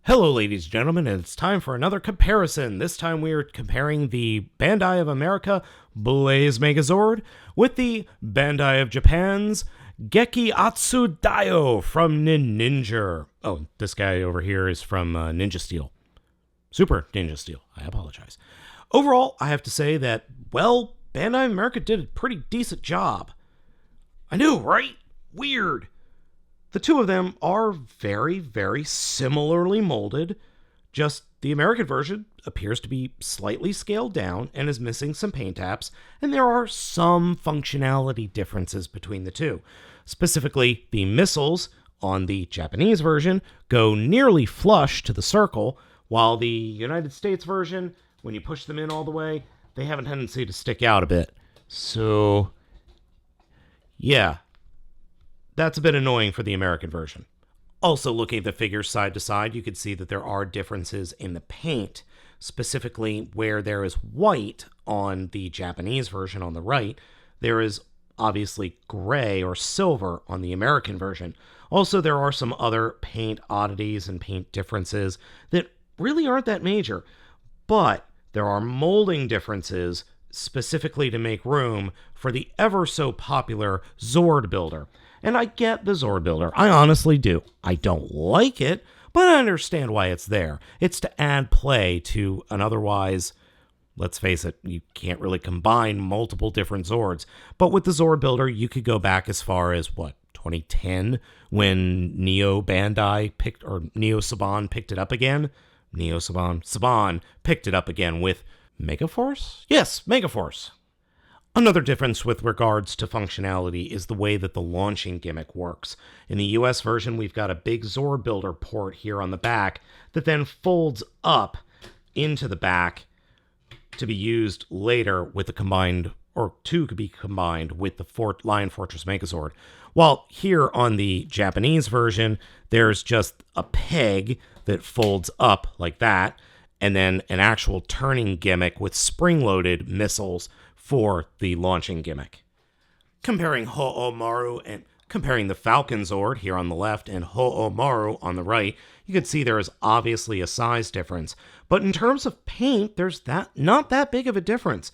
Hello ladies and gentlemen, and it's time for another comparison. This time we are comparing the Bandai of America Blaze Megazord with the Bandai of Japan's Gekiatsu Dai-Oh from Ninja. Oh, this guy over here is from Ninja Steel. Super Ninja Steel, I apologize. Overall, I have to say that, well, Bandai of America did a pretty decent job. I know, right? Weird. The two of them are very, very similarly molded, just the American version appears to be slightly scaled down and is missing some paint apps, and there are some functionality differences between the two. Specifically, the missiles on the Japanese version go nearly flush to the circle, while the United States version, when you push them in all the way, they have a tendency to stick out a bit. So, yeah. That's a bit annoying for the American version. Also, looking at the figures side to side, you can see that there are differences in the paint, specifically where there is white on the Japanese version on the right, there is obviously gray or silver on the American version. Also, there are some other paint oddities and paint differences that really aren't that major, but there are molding differences specifically to make room for the ever so popular Zord Builder. And I get the Zord Builder. I honestly do. I don't like it, but I understand why it's there. It's to add play to an otherwise, let's face it, you can't really combine multiple different Zords. But with the Zord Builder, you could go back as far as, 2010, when Neo Saban picked it up again? Saban picked it up again with Megaforce? Yes, Megaforce. Another difference with regards to functionality is the way that the launching gimmick works. In the US version, we've got a big Zord Builder port here on the back that then folds up into the back to be used later with the combined, or to be combined with the Lion Fortress Megazord. While here on the Japanese version, there's just a peg that folds up like that, and then an actual turning gimmick with spring-loaded missiles for the launching gimmick. Comparing Maru and comparing the Falcon Zord here on the left and Maru on the right, you can see there is obviously a size difference. But in terms of paint, there's not that big of a difference,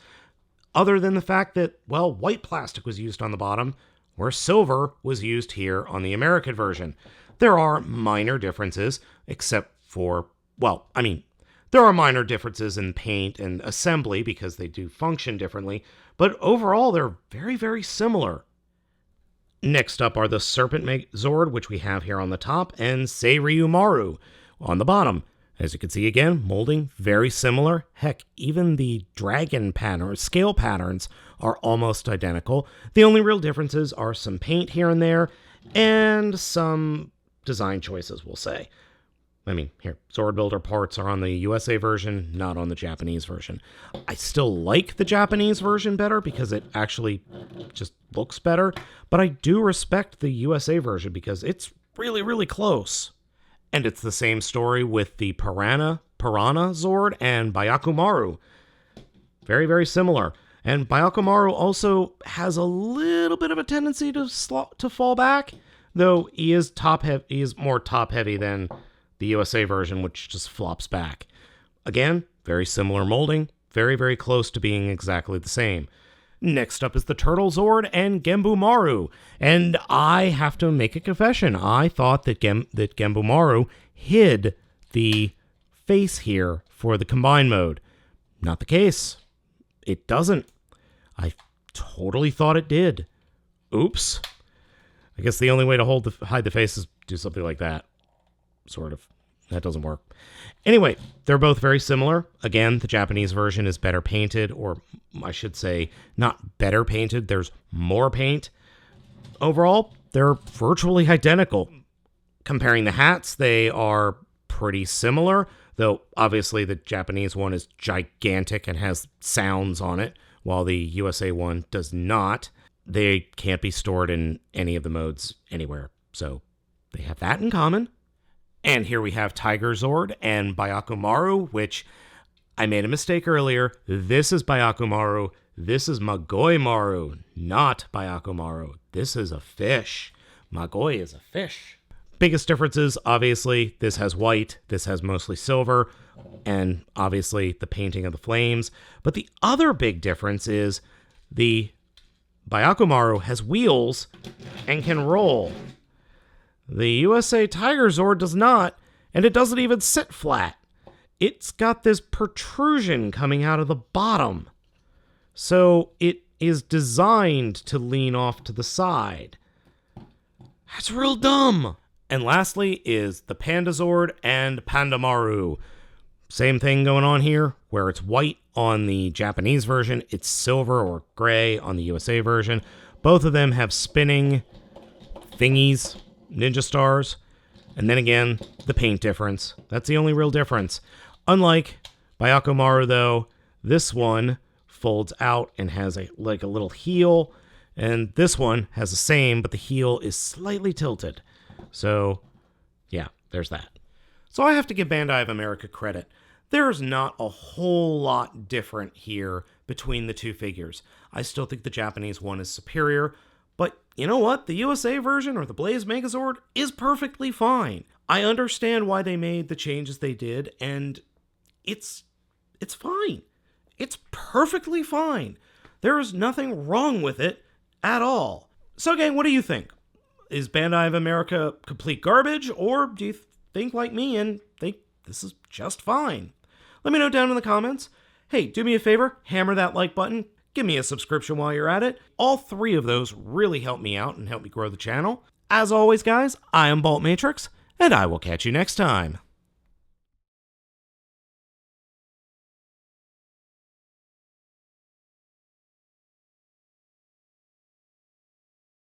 other than the fact that, white plastic was used on the bottom, where silver was used here on the American version. There are minor differences, except for, there are minor differences in paint and assembly because they do function differently, but overall they're very, very similar. Next up are the Serpent Zord, which we have here on the top, and Seiryu Maru on the bottom. As you can see again, molding very similar. Heck, even the dragon pattern, scale patterns are almost identical. The only real differences are some paint here and there, and some design choices, we'll say. Here, Zord Builder parts are on the USA version, not on the Japanese version. I still like the Japanese version better because it actually just looks better, but I do respect the USA version because it's really, really close. And it's the same story with the Piranha Zord and Byakuya Maru. Very, very similar. And Byakuya Maru also has a little bit of a tendency to fall back, though he is more top-heavy than the USA version, which just flops back. Again, very similar molding, very, very close to being exactly the same. Next up is the Turtle Zord and Gamba Maru, and I have to make a confession. I thought that Gamba Maru hid the face here for the combined mode. Not the case. It doesn't. I totally thought it did. Oops. I guess the only way to hide the face is do something like that. Sort of. That doesn't work. Anyway, they're both very similar. Again, the Japanese version is better painted, or I should say, not better painted. There's more paint. Overall, they're virtually identical. Comparing the hats, they are pretty similar, though obviously the Japanese one is gigantic and has sounds on it, while the USA one does not. They can't be stored in any of the modes anywhere, so they have that in common. And here we have Tiger Zord and Byakuya Maru, which I made a mistake earlier. This is Byakuya Maru. This is Magoi Maru, not Byakuya Maru. This is a fish. Magoi is a fish. biggest differences, obviously, this has white, this has mostly silver, and obviously the painting of the flames. But the other big difference is the Gamba Maru has wheels and can roll. The USA Tiger Zord does not, and it doesn't even sit flat. It's got this protrusion coming out of the bottom. So it is designed to lean off to the side. That's real dumb. And lastly is the Panda Zord and Panda Maru. Same thing going on here, where it's white on the Japanese version, it's silver or gray on the USA version. Both of them have spinning thingies, ninja stars. And then again, the paint difference. That's the only real difference. Unlike Gamba Maru, though, this one folds out and has a little heel, and this one has the same, but the heel is slightly tilted. So, yeah, there's that. So I have to give Bandai of America credit. There's not a whole lot different here between the two figures. I still think the Japanese one is superior, but you know what? The USA version, or the Blaze Megazord, is perfectly fine. I understand why they made the changes they did, and it's fine. It's perfectly fine. There is nothing wrong with it at all. So gang, what do you think? Is Bandai of America complete garbage, or do you think like me and think this is just fine? Let me know down in the comments. Hey, do me a favor, hammer that like button, give me a subscription while you're at it. All three of those really help me out and help me grow the channel. As always, guys, I am Baltmatrix, and I will catch you next time.